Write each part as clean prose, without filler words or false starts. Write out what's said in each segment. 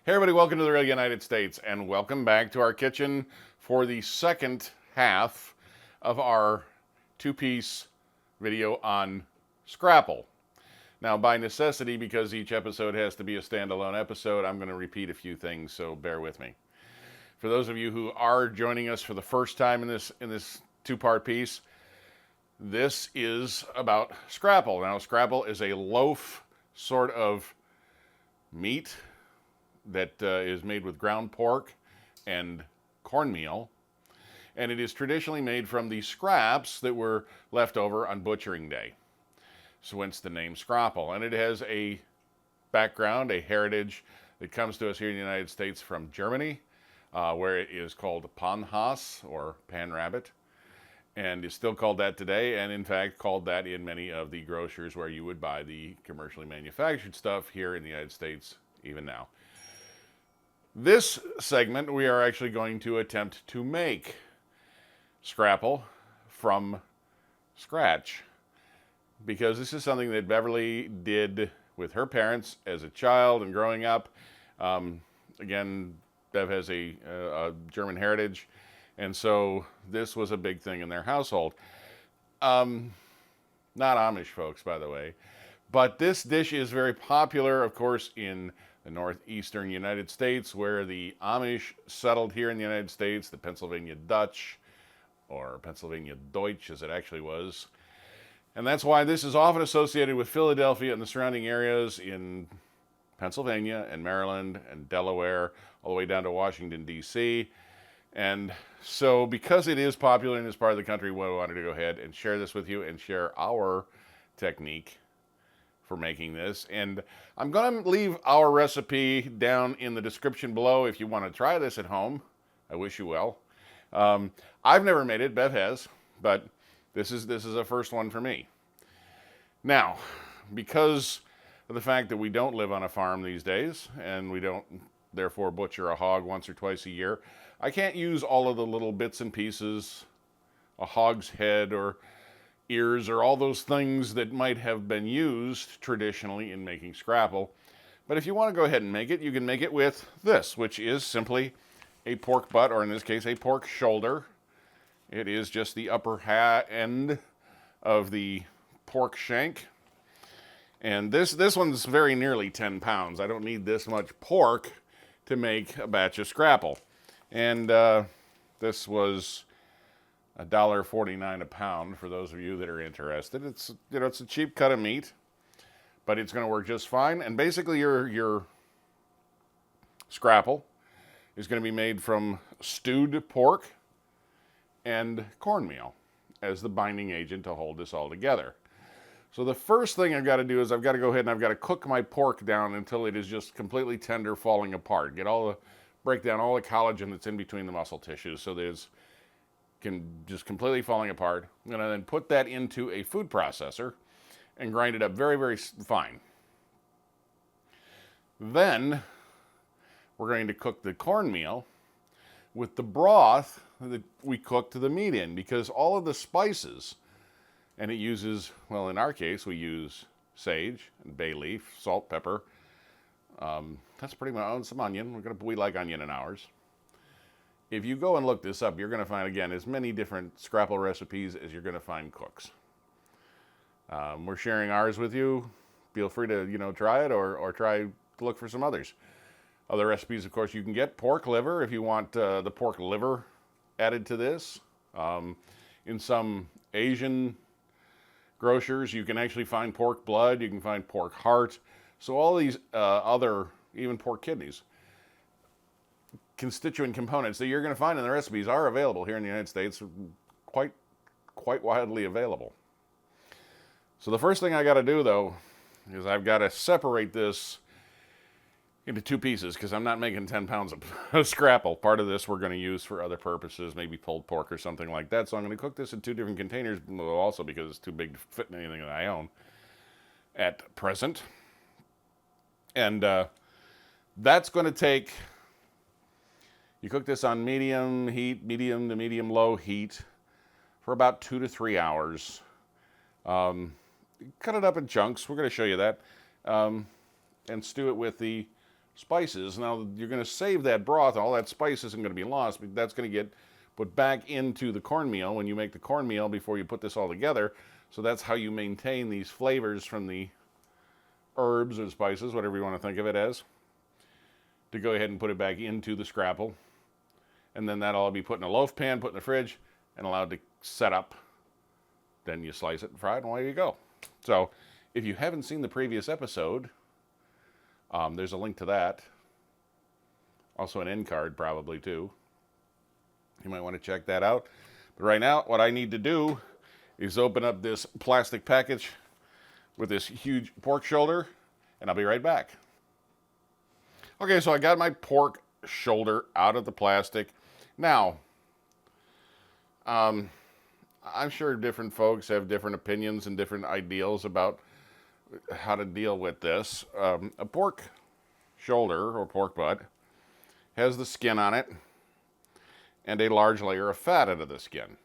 Hey everybody, welcome to the Real United States and welcome back to our kitchen for the second half of our two-piece video on Scrapple. Now by necessity, because each episode has to be a standalone episode, I'm going to repeat a few things, so bear with me. For those of you who are joining us for the first time in this two-part piece, this is about Scrapple. Now Scrapple is a loaf sort of meat that is made with ground pork and cornmeal, and it is traditionally made from the scraps that were left over on butchering day. So hence the name Scrapple, and it has a background, a heritage that comes to us here in the United States from Germany, where it is called Panhas or pan rabbit, and is still called that today, and in fact called that in many of the grocers where you would buy the commercially manufactured stuff here in the United States even now. This segment, we are actually going to attempt to make Scrapple from scratch, because this is something that Beverly did with her parents as a child and growing up. Again, Bev has a German heritage, and so this was a big thing in their household. Not Amish folks, by the way, but this dish is very popular, of course, in the northeastern United States, where the Amish settled here in the United States, the Pennsylvania Dutch, or Pennsylvania Deutsch as it actually was. And that's why this is often associated with Philadelphia and the surrounding areas in Pennsylvania and Maryland and Delaware, all the way down to Washington, D.C. And so because it is popular in this part of the country, we wanted to go ahead and share this with you and share our technique for making this. And I'm going to leave our recipe down in the description below if you want to try this at home. I wish you well. I've never made it, Bev has, but this is a first one for me. Now, because of the fact that we don't live on a farm these days, and we don't therefore butcher a hog once or twice a year, I can't use all of the little bits and pieces, a hog's head or ears or all those things that might have been used traditionally in making Scrapple. But if you want to go ahead and make it, you can make it with this, which is simply a pork butt, or in this case, a pork shoulder. It is just the upper end of the pork shank. And this one's very nearly 10 pounds. I don't need this much pork to make a batch of Scrapple. And this was $1.49 a pound for those of you that are interested. It's it's a cheap cut of meat, but it's going to work just fine. And basically your Scrapple is going to be made from stewed pork and cornmeal as the binding agent to hold this all together. So the first thing I've got to do is I've got to go ahead and I've got to cook my pork down until it is just completely tender, falling apart. Break down all the collagen that's in between the muscle tissues, so there's just completely falling apart. I'm going to then put that into a food processor and grind it up very, very fine. Then we're going to cook the cornmeal with the broth that we cooked the meat in, because all of the spices, and it uses, well, in our case, we use sage and bay leaf, salt, pepper. That's pretty much some onion. We like onion in ours. If you go and look this up, you're going to find, again, as many different Scrapple recipes as you're going to find cooks. We're sharing ours with you. Feel free to, try it or try to look for some others. Other recipes, of course, you can get pork liver if you want the pork liver added to this. In some Asian grocers, you can actually find pork blood. You can find pork heart. So all these other, even pork kidneys, constituent components that you're going to find in the recipes are available here in the United States, quite widely available. So the first thing I got to do, though, is I've got to separate this into two pieces, because I'm not making 10 pounds of Scrapple. Part of this we're going to use for other purposes, maybe pulled pork or something like that. So I'm going to cook this in two different containers, also because it's too big to fit in anything that I own at present. And that's going to take, you cook this on medium heat, medium to medium low heat for about 2 to 3 hours. Cut it up in chunks. We're going to show you that. And stew it with the spices. Now, you're going to save that broth. All that spice isn't going to be lost, but that's going to get put back into the cornmeal when you make the cornmeal before you put this all together. So that's how you maintain these flavors from the herbs or spices, whatever you want to think of it as, to go ahead and put it back into the scrapple. And then that'll all be put in a loaf pan, put in the fridge, and allowed to set up. Then you slice it and fry it, and away you go. So if you haven't seen the previous episode, there's a link to that. Also an end card probably too. You might want to check that out. But right now, what I need to do is open up this plastic package with this huge pork shoulder, and I'll be right back. Okay, so I got my pork shoulder out of the plastic. Now, I'm sure different folks have different opinions and different ideals about how to deal with this. A pork shoulder or pork butt has the skin on it and a large layer of fat under the skin.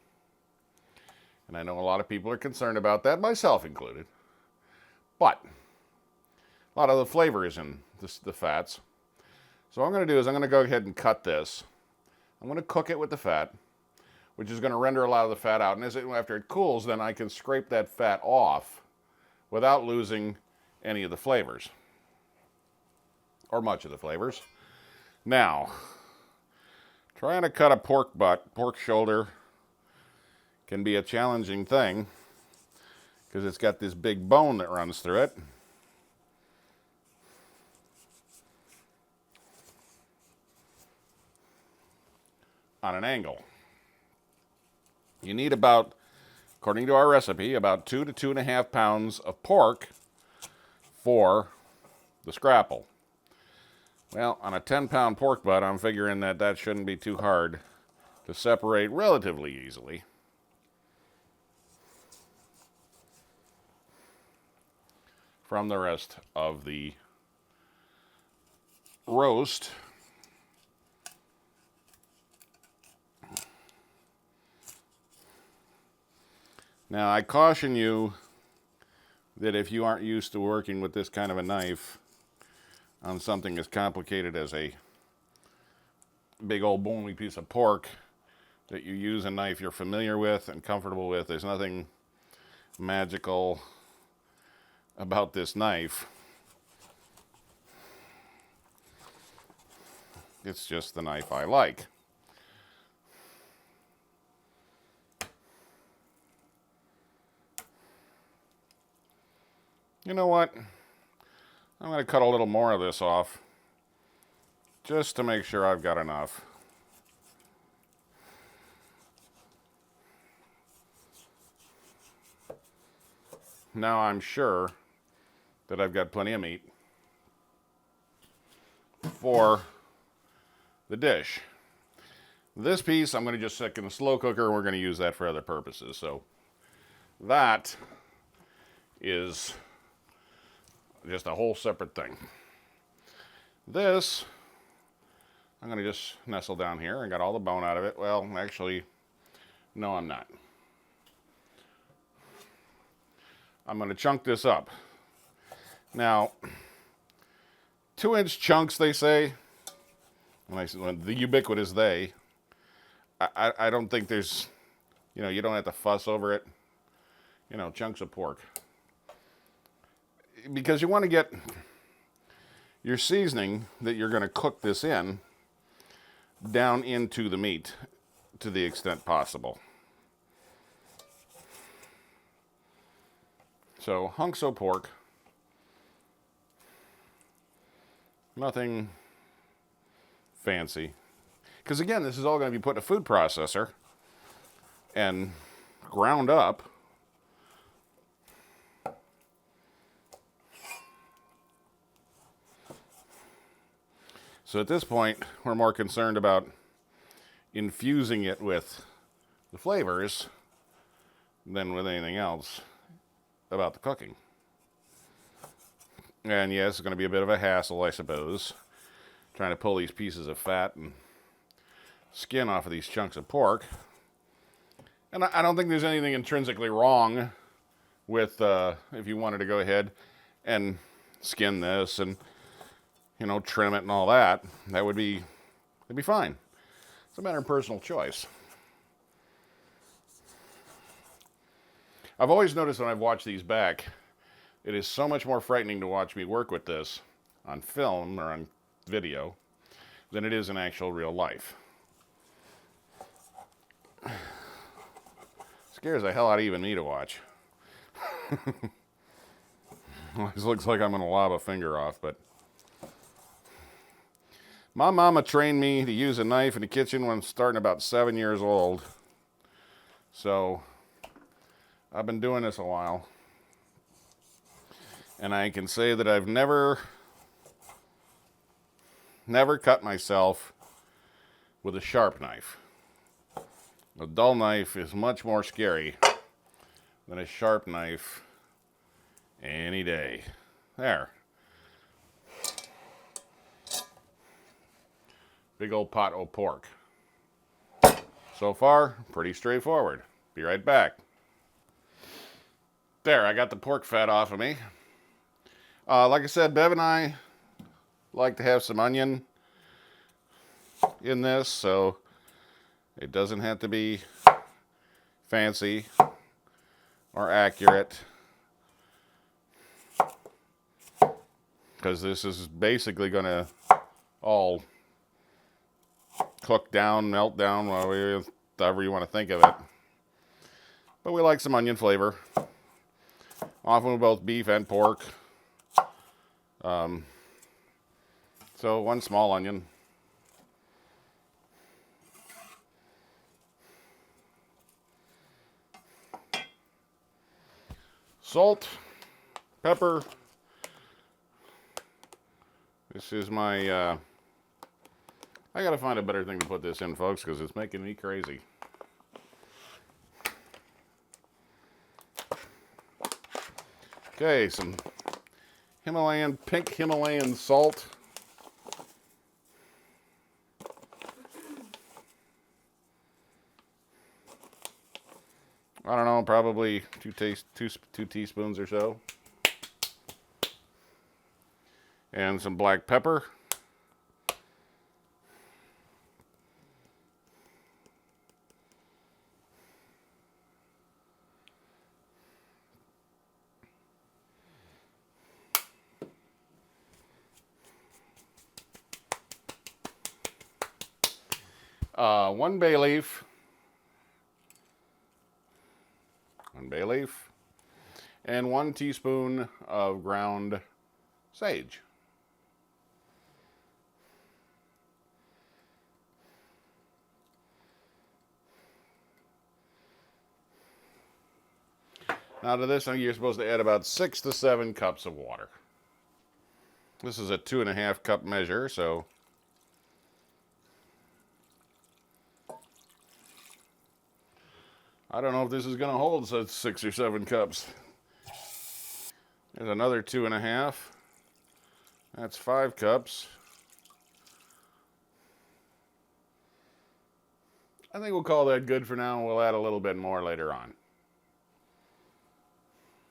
And I know a lot of people are concerned about that, myself included. But a lot of the flavor is in the fats. So what I'm going to do is I'm going to go ahead and cut this. I'm going to cook it with the fat, which is going to render a lot of the fat out. And after it cools, then I can scrape that fat off without losing any of the flavors, or much of the flavors. Now, trying to cut a pork shoulder, can be a challenging thing because it's got this big bone that runs through it. On an angle. You need about, according to our recipe, about 2 to 2.5 pounds of pork for the scrapple. Well, on a 10-pound pork butt, I'm figuring that shouldn't be too hard to separate relatively easily. From the rest of the roast. Now, I caution you that if you aren't used to working with this kind of a knife on something as complicated as a big old bony piece of pork, that you use a knife you're familiar with and comfortable with. There's nothing magical about this knife. It's just the knife I like. You know what? I'm going to cut a little more of this off just to make sure I've got enough. Now I'm sure that I've got plenty of meat for the dish. This piece I'm going to just stick in the slow cooker, and we're going to use that for other purposes. So that is just a whole separate thing. This, I'm going to just nestle down here. I got all the bone out of it. Well, actually, no, I'm not. I'm going to chunk this up. Now, 2-inch chunks, they say. When the ubiquitous they. I don't think there's, you don't have to fuss over it. Chunks of pork. Because you want to get your seasoning that you're going to cook this in down into the meat to the extent possible. So hunks of pork, nothing fancy. Because again, this is all going to be put in a food processor and ground up. So at this point, we're more concerned about infusing it with the flavors than with anything else about the cooking. And yes, it's going to be a bit of a hassle, I suppose, trying to pull these pieces of fat and skin off of these chunks of pork. And I don't think there's anything intrinsically wrong with if you wanted to go ahead and skin this and you know, trim it and all that, it'd be fine. It's a matter of personal choice. I've always noticed when I've watched these back, it is so much more frightening to watch me work with this on film or on video than it is in actual real life. Scares the hell out of even me to watch. This looks like I'm going to lob a finger off, but my mama trained me to use a knife in the kitchen when I was starting about 7 years old. So I've been doing this a while. And I can say that I've never cut myself with a sharp knife. A dull knife is much more scary than a sharp knife any day. There. Big old pot of pork. So far, pretty straightforward. Be right back. There, I got the pork fat off of me. Like I said, Bev and I like to have some onion in this, so it doesn't have to be fancy or accurate, because this is basically going to all cook down, melt down, however you want to think of it. But we like some onion flavor, often with both beef and pork. So 1 small onion. Salt, pepper. This is my, I gotta find a better thing to put this in, folks, because it's making me crazy. Okay, some pink Himalayan salt. I don't know, probably two teaspoons or so. And some black pepper. One bay leaf. 1 bay leaf. And 1 teaspoon of ground sage. Now to this, you're supposed to add about 6 to 7 cups of water. This is a 2.5 cup measure, so I don't know if this is going to hold 6 or 7 cups. There's another 2.5. That's 5 cups. I think we'll call that good for now. We'll add a little bit more later on,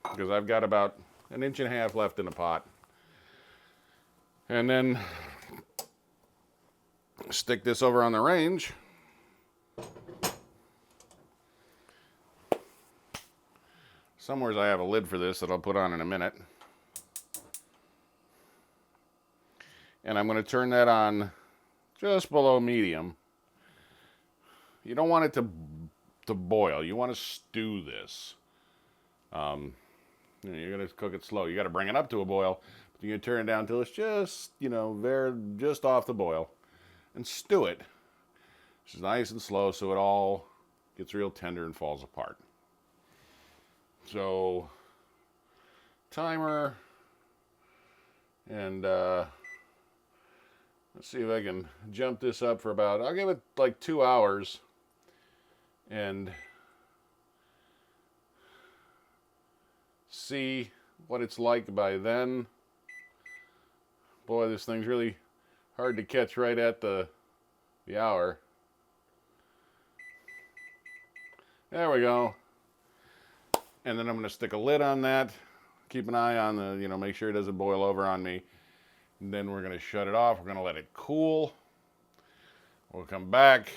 because I've got about 1.5 inches left in the pot. And then stick this over on the range. Somewhere I have a lid for this that I'll put on in a minute. And I'm going to turn that on just below medium. You don't want it to boil. You want to stew this. You're going to cook it slow. You got to bring it up to a boil. But you're going to turn it down until it's just, just off the boil. And stew it. It's nice and slow so it all gets real tender and falls apart. So, timer, and let's see if I can jump this up for about, I'll give it like 2 hours, and see what it's like by then. Boy, this thing's really hard to catch right at the hour. There we go. And then I'm going to stick a lid on that. Keep an eye on the, make sure it doesn't boil over on me. And then we're going to shut it off. We're going to let it cool. We'll come back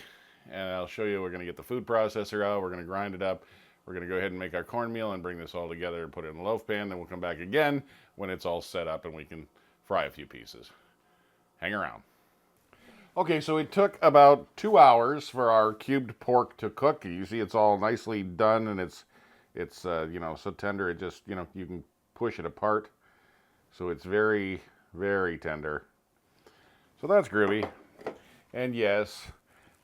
and I'll show you. We're going to get the food processor out. We're going to grind it up. We're going to go ahead and make our cornmeal and bring this all together and put it in a loaf pan. Then we'll come back again when it's all set up and we can fry a few pieces. Hang around. Okay, so it took about 2 hours for our cubed pork to cook. You see it's all nicely done and it's you know, so tender it just, you know, you can push it apart. So it's very, very tender. So that's groovy. And yes,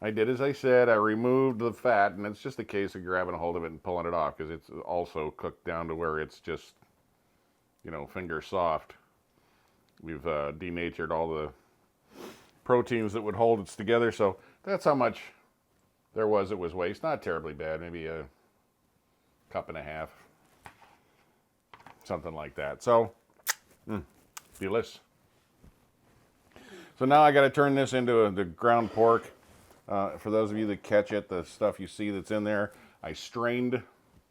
I did as I said. I removed the fat, and it's just a case of grabbing a hold of it and pulling it off because it's also cooked down to where it's just, you know, finger soft. We've denatured all the proteins that would hold it together, so that's how much there was. It was waste. Not terribly bad. Maybe a cup and a half, something like that. So, delicious. So now I got to turn this into the ground pork. For those of you that catch it, the stuff you see that's in there, I strained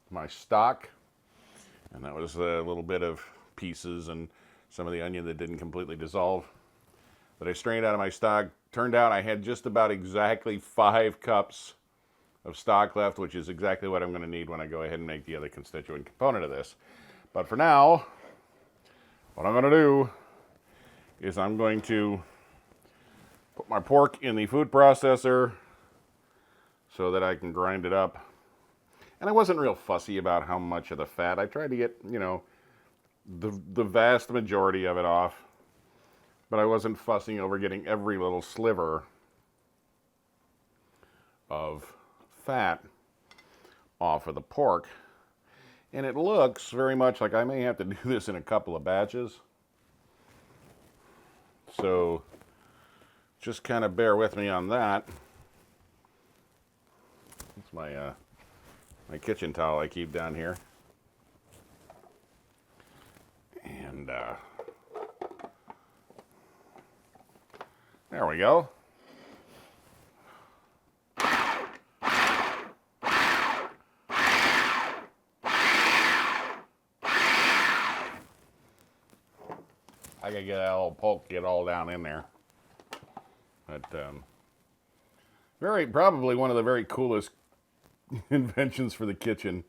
my stock, and that was a little bit of pieces and some of the onion that didn't completely dissolve. But I strained out of my stock. Turned out I had just about exactly 5 cups of stock left, which is exactly what I'm going to need when I go ahead and make the other constituent component of this. But for now, what I'm going to do is I'm going to put my pork in the food processor so that I can grind it up. And I wasn't real fussy about how much of the fat. I tried to get, you know, the vast majority of it off. But I wasn't fussing over getting every little sliver of fat off of the pork. And it looks very much like I may have to do this in a couple of batches. So just kind of bear with me on that. It's my my kitchen towel I keep down here. And there we go. I gotta get that old poke, get all down in there. But probably one of the very coolest inventions for the kitchen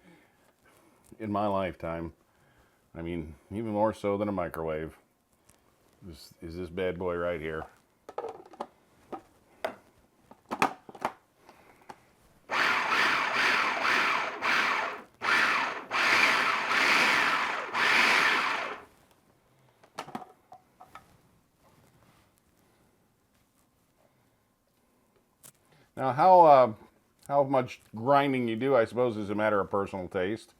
in my lifetime. I mean, even more so than a microwave. Is this bad boy right here. Now, how much grinding you do, I suppose, is a matter of personal taste.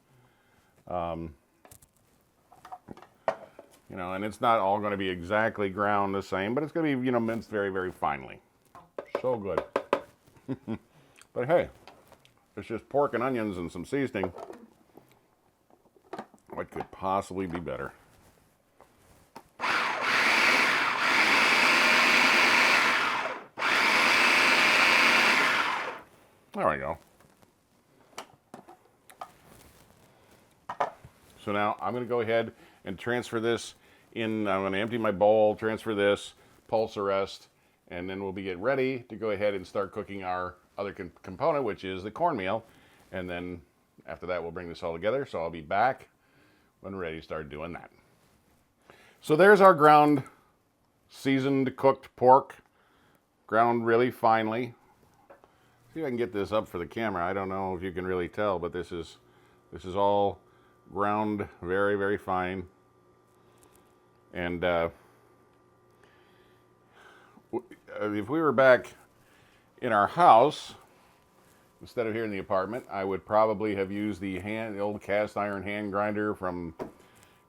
You know, and it's not all going to be exactly ground the same, but it's going to be, you know, minced very, very finely. So good. But hey, it's just pork and onions and some seasoning. What could possibly be better? There we go. So now I'm going to go ahead and transfer this in. I'm going to empty my bowl, transfer this, pulse the rest, and then we'll be getting ready to go ahead and start cooking our other component, which is the cornmeal. And then after that, we'll bring this all together. So I'll be back when we're ready to start doing that. So there's our ground, seasoned, cooked pork, ground really finely. See if I can get this up for the camera. I don't know if you can really tell, but this is all ground very, very fine. And if we were back in our house, instead of here in the apartment, I would probably have used the old cast iron hand grinder from,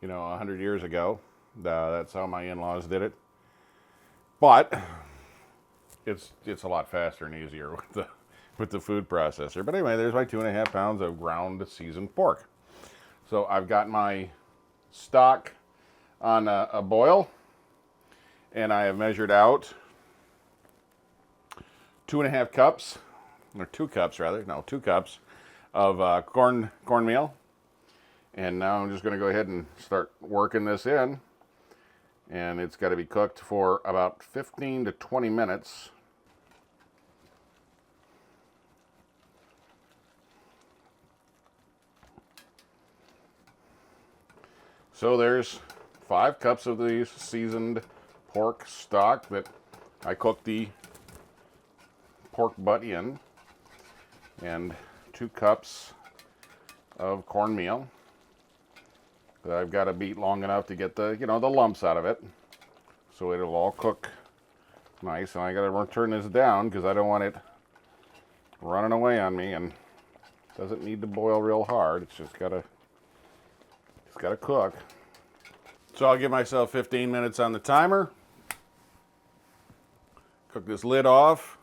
you know, 100 years ago. That's how my in-laws did it. But it's a lot faster and easier with the food processor. But anyway, there's my 2.5 pounds of ground seasoned pork. So I've got my stock on a boil, and I have measured out 2.5 cups, or 2 cups rather, no, 2 cups of cornmeal. And now I'm just going to go ahead and start working this in. and it's got to be cooked for about 15 to 20 minutes. So there's 5 cups of the seasoned pork stock that I cooked the pork butt in, and 2 cups of cornmeal that I've got to beat long enough to get the, the lumps out of it, so it'll all cook nice. And I got to turn this down because I don't want it running away on me, and it doesn't need to boil real hard. It's just got to cook. So I'll give myself 15 minutes on the timer. Cook this lid off.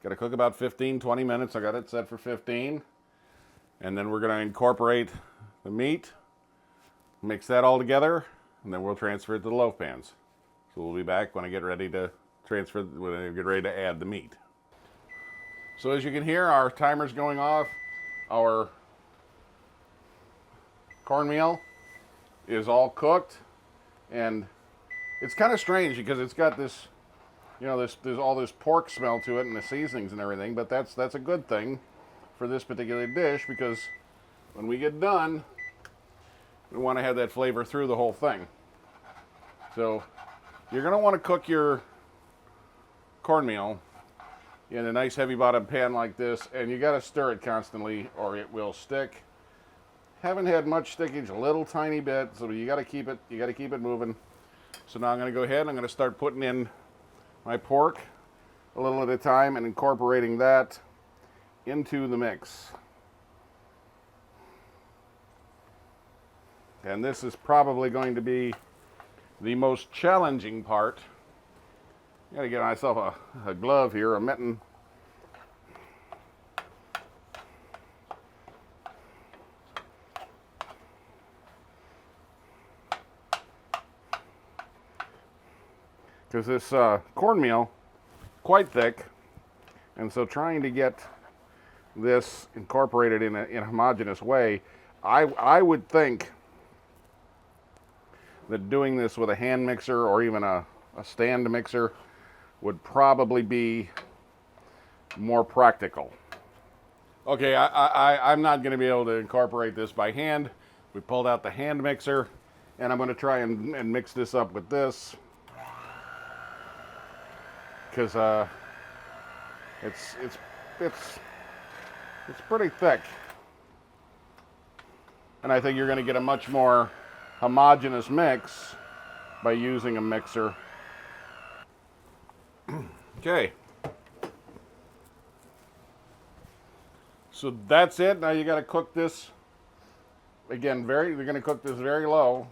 Got to cook about 15-20 minutes. I got it set for 15. And then we're going to incorporate the meat, mix that all together, and then we'll transfer it to the loaf pans. So we'll be back when I get ready to add the meat. So as you can hear, our timer's going off. Our cornmeal is all cooked, and it's kind of strange because it's got this, there's all this pork smell to it and the seasonings and everything, but that's a good thing for this particular dish, because when we get done, we want to have that flavor through the whole thing. So you're going to want to cook your cornmeal in a nice heavy bottom pan like this, and you got to stir it constantly or it will stick. Haven't had much stickage, a little tiny bit, so you got to keep it moving. So now I'm going to go ahead and I'm going to start putting in my pork a little at a time and incorporating that into the mix. And this is probably going to be the most challenging part. I got to get myself a glove here, a mitten. Because this cornmeal, quite thick, and so trying to get this incorporated in a homogeneous way, I would think that doing this with a hand mixer or even a stand mixer would probably be more practical. Okay, I'm not going to be able to incorporate this by hand. We pulled out the hand mixer, and I'm going to try and mix this up with this, because it's pretty thick, and I think you're going to get a much more homogeneous mix by using a mixer. Okay, so that's it. Now you got to cook this again. You're going to cook this very low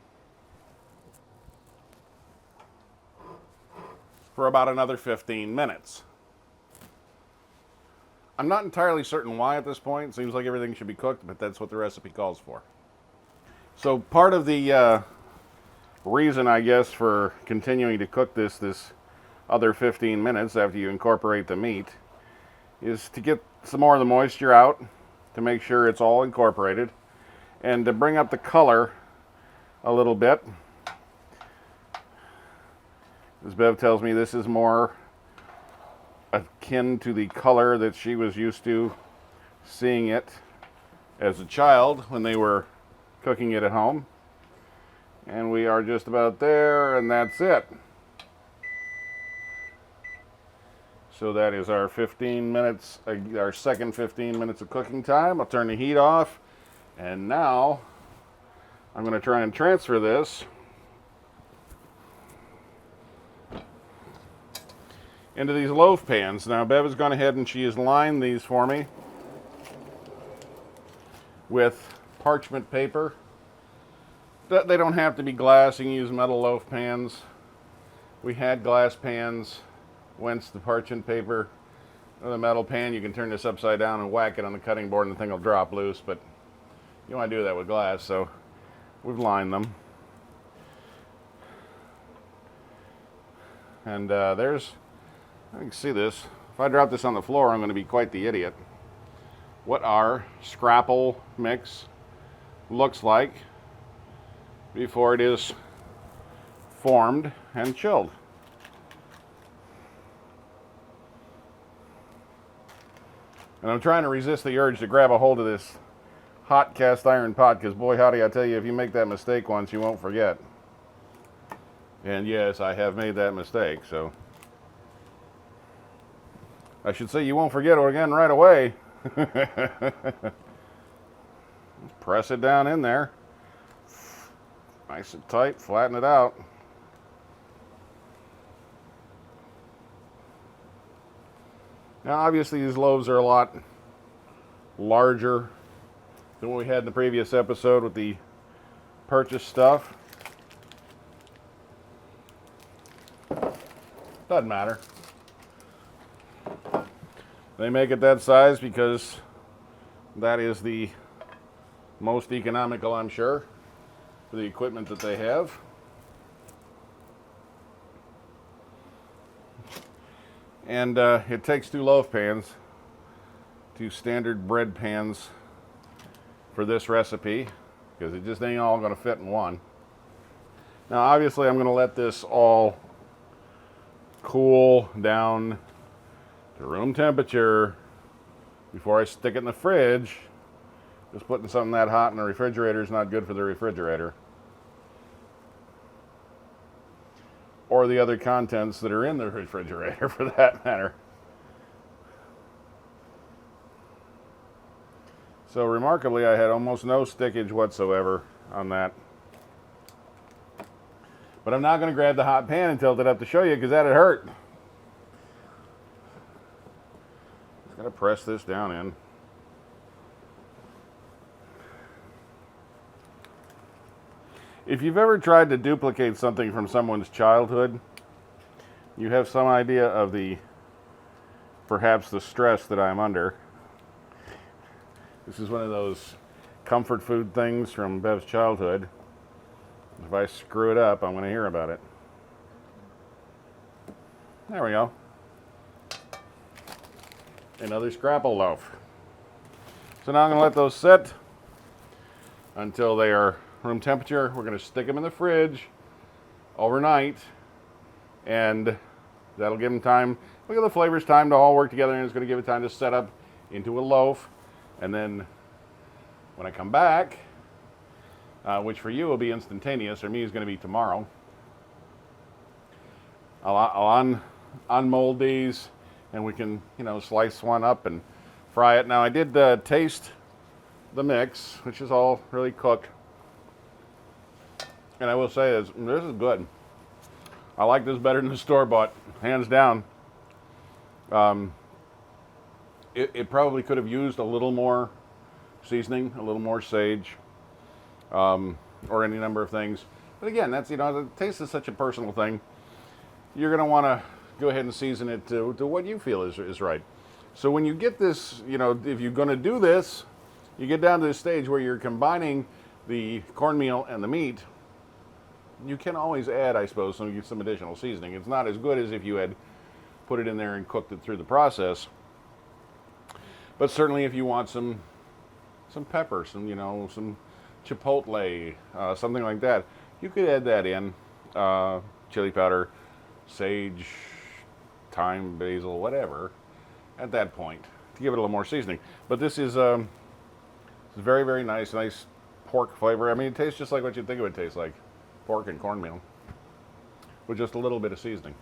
for about another 15 minutes. I'm not entirely certain why at this point. It seems like everything should be cooked, but that's what the recipe calls for. So part of the reason, I guess, for continuing to cook this other 15 minutes after you incorporate the meat is to get some more of the moisture out, to make sure it's all incorporated, and to bring up the color a little bit. As Bev tells me, this is more akin to the color that she was used to seeing it as a child when they were cooking it at home. And we are just about there, and that's it. So that is our 15 minutes, our second 15 minutes of cooking time. I'll turn the heat off, and now I'm going to try and transfer this into these loaf pans. Now Bev has gone ahead and she has lined these for me with parchment paper. They don't have to be glass. You can use metal loaf pans. We had glass pans. Whence the parchment paper. With a metal pan, you can turn this upside down and whack it on the cutting board and the thing will drop loose, but you want to do that with glass, so we've lined them. And there's, you can see this. If I drop this on the floor, I'm going to be quite the idiot. What our Scrapple mix looks like before it is formed and chilled. And I'm trying to resist the urge to grab a hold of this hot cast iron pot, because boy howdy, I tell you, if you make that mistake once, you won't forget. And yes, I have made that mistake, so I should say you won't forget it again right away. Press it down in there. Nice and tight, flatten it out. Now obviously these loaves are a lot larger than what we had in the previous episode with the purchased stuff. Doesn't matter. They make it that size because that is the most economical, I'm sure, for the equipment that they have. And it takes 2 loaf pans, 2 standard bread pans for this recipe, because it just ain't all going to fit in one. Now obviously I'm going to let this all cool down to room temperature before I stick it in the fridge. Just putting something that hot in the refrigerator is not good for the refrigerator, or the other contents that are in the refrigerator for that matter. So remarkably, I had almost no stickage whatsoever on that. But I'm not going to grab the hot pan and tilt it up to show you, because that'd hurt. Just got to press this down in. If you've ever tried to duplicate something from someone's childhood, you have some idea of perhaps the stress that I'm under. This is one of those comfort food things from Bev's childhood. If I screw it up, I'm going to hear about it. There we go. Another Scrapple loaf. So now I'm going to let those sit until they are room temperature. We're going to stick them in the fridge overnight, and that'll give them time. Look at the flavors, time to all work together, and it's going to give it time to set up into a loaf. And then when I come back, which for you will be instantaneous, or me is going to be tomorrow, I'll unmold these, and we can, slice one up and fry it. Now I did taste the mix, which is all really cooked, and I will say this is good. I like this better than the store-bought, hands down. It probably could have used a little more seasoning, a little more sage, or any number of things. But again, that's, the taste is such a personal thing. You're going to want to go ahead and season it to what you feel is right. So when you get this, if you're going to do this, you get down to the stage where you're combining the cornmeal and the meat, you can always add, I suppose, some additional seasoning. It's not as good as if you had put it in there and cooked it through the process. But certainly if you want some pepper, some chipotle, something like that, you could add that in. Chili powder, sage, thyme, basil, whatever, at that point, to give it a little more seasoning. But this is very, very nice pork flavor. I mean, it tastes just like what you'd think it would taste like, pork and cornmeal, with just a little bit of seasoning.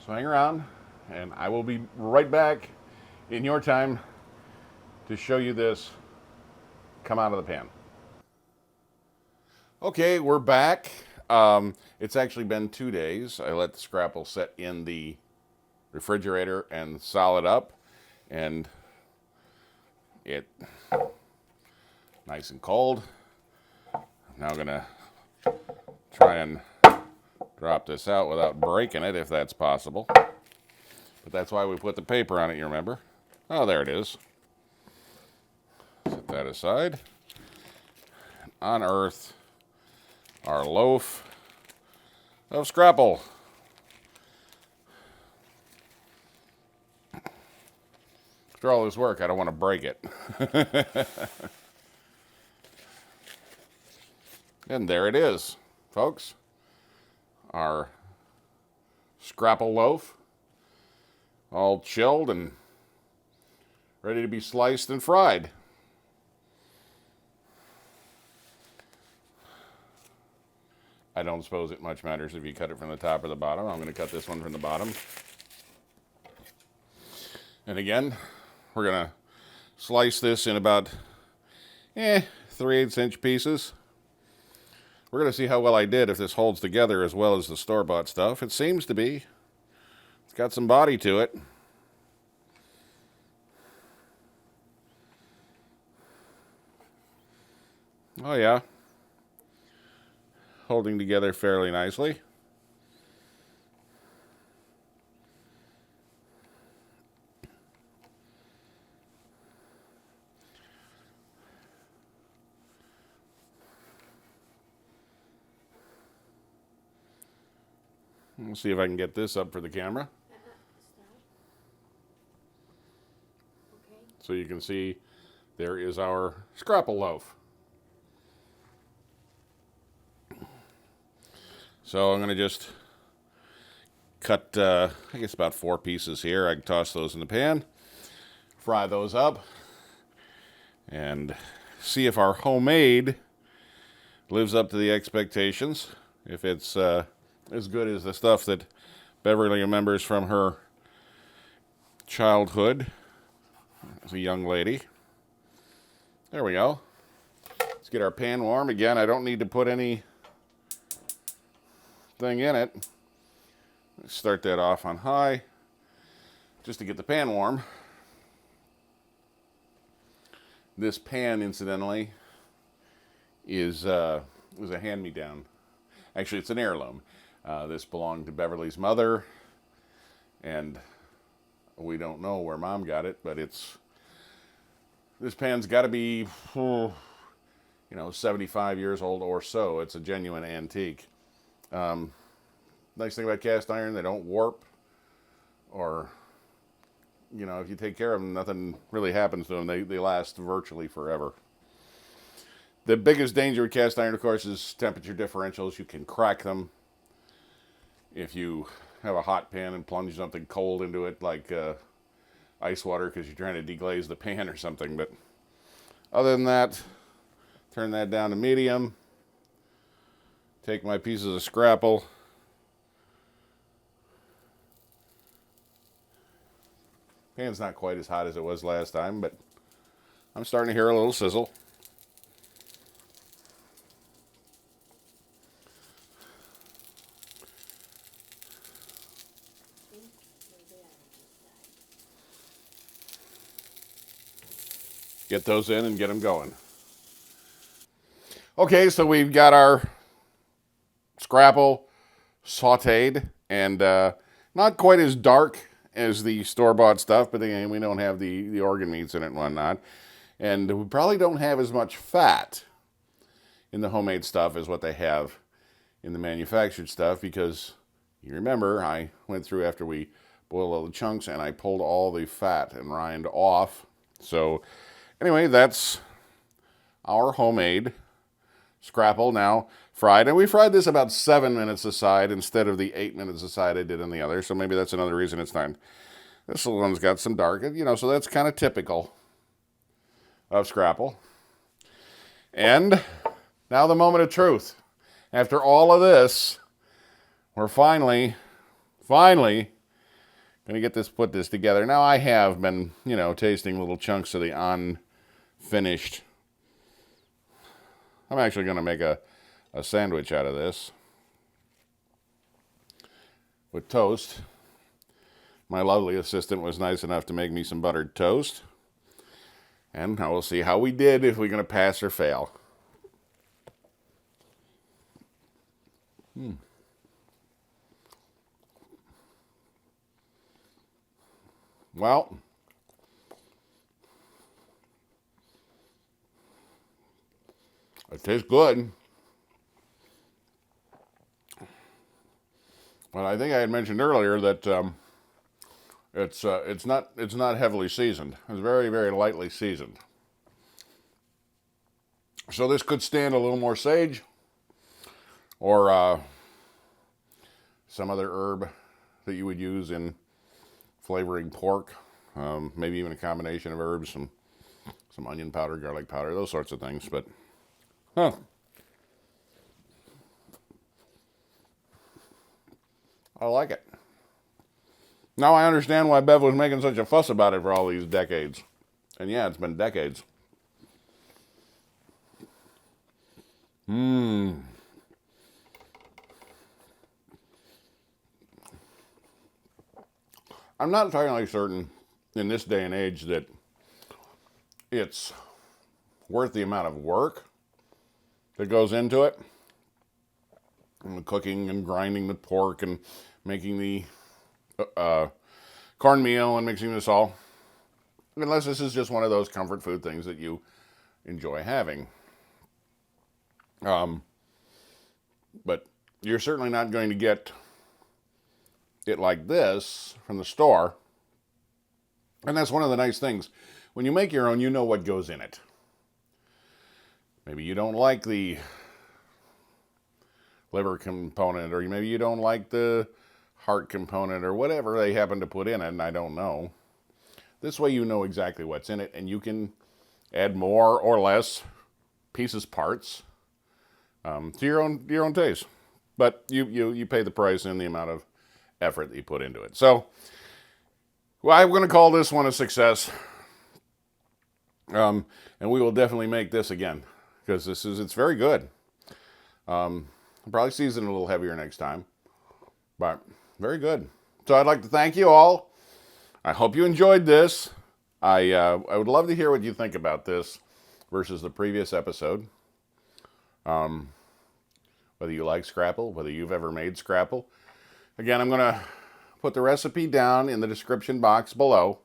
So hang around, and I will be right back in your time to show you this come out of the pan. Okay, we're back. It's actually been 2 days. I let the Scrapple set in the refrigerator and solid up, and it nice and cold. I'm now gonna try and drop this out without breaking it, if that's possible. But that's why we put the paper on it, you remember? Oh, there it is. Set that aside. Unearth our loaf of Scrapple. After all this work, I don't want to break it. And there it is, folks. our Scrapple loaf, all chilled and ready to be sliced and fried. I don't suppose it much matters if you cut it from the top or the bottom. I'm going to cut this one from the bottom. And again, we're going to slice this in about 3/8 inch pieces. We're going to see how well I did, if this holds together as well as the store-bought stuff. It seems to be. It's got some body to it. Oh yeah. Holding together fairly nicely. We'll see if I can get this up for the camera. So you can see there is our Scrapple loaf. So I'm going to just cut, I guess about 4 pieces here. I can toss those in the pan, fry those up, and see if our homemade lives up to the expectations. If it's as good as the stuff that Beverly remembers from her childhood as a young lady. There we go. Let's get our pan warm. Again, I don't need to put any thing in it. Let's start that off on high just to get the pan warm. This pan, incidentally, is a hand-me-down. Actually, it's an heirloom. This belonged to Beverly's mother, and we don't know where Mom got it, but this pan's got to be, 75 years old or so. It's a genuine antique. Nice thing about cast iron, they don't warp, or, if you take care of them, nothing really happens to them. They last virtually forever. The biggest danger with cast iron, of course, is temperature differentials. You can crack them if you have a hot pan and plunge something cold into it, like ice water, because you're trying to deglaze the pan or something. But other than that, turn that down to medium. Take my pieces of Scrapple. Pan's not quite as hot as it was last time, but I'm starting to hear a little sizzle. Get those in and get them going. Okay, so we've got our Scrapple sauteed, and not quite as dark as the store-bought stuff, but again, we don't have the organ meats in it and whatnot. And we probably don't have as much fat in the homemade stuff as what they have in the manufactured stuff, because you remember I went through after we boiled all the chunks and I pulled all the fat and rind off. So anyway, that's our homemade Scrapple now fried. And we fried this about 7 minutes aside instead of the 8 minutes aside I did in the other. So maybe that's another reason it's not. This one's got some dark, so that's kind of typical of Scrapple. And now the moment of truth. After all of this, we're finally going to put this together. Now I have been, tasting little chunks of the unfinished. I'm actually going to make a sandwich out of this with toast. My lovely assistant was nice enough to make me some buttered toast. And now we'll see how we did, if we're going to pass or fail. Well, it tastes good. Well, I think I had mentioned earlier that it's not heavily seasoned. It's very, very lightly seasoned. So this could stand a little more sage, or some other herb that you would use in flavoring pork. Maybe even a combination of herbs, some onion powder, garlic powder, those sorts of things. But, I like it. Now I understand why Bev was making such a fuss about it for all these decades. And yeah, it's been decades. I'm not entirely certain in this day and age that it's worth the amount of work that goes into it. And the cooking and grinding the pork and making the cornmeal and mixing this all. Unless this is just one of those comfort food things that you enjoy having. But you're certainly not going to get it like this from the store. And that's one of the nice things. When you make your own, you know what goes in it. Maybe you don't like the liver component, or maybe you don't like the heart component, or whatever they happen to put in it, and I don't know. This way you know exactly what's in it, and you can add more or less pieces, parts, to your own taste. But you pay the price and the amount of effort that you put into it. So, well, I'm going to call this one a success. And we will definitely make this again, because it's very good. I'll probably season it a little heavier next time, but very good. So I'd like to thank you all. I hope you enjoyed this. I would love to hear what you think about this versus the previous episode. Whether you like Scrapple, whether you've ever made Scrapple. Again, I'm going to put the recipe down in the description box below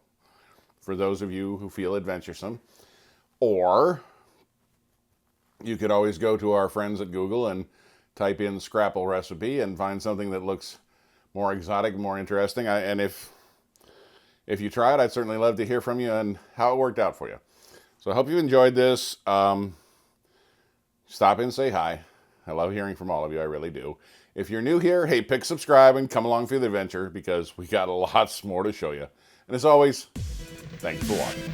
for those of you who feel adventuresome. Or you could always go to our friends at Google and type in Scrapple Recipe and find something that looks more exotic, more interesting. And if you try it, I'd certainly love to hear from you and how it worked out for you. So I hope you enjoyed this. Stop in, say hi. I love hearing from all of you. I really do. If you're new here, hey, pick subscribe and come along through the adventure, because we got lots more to show you. And as always, thanks for watching.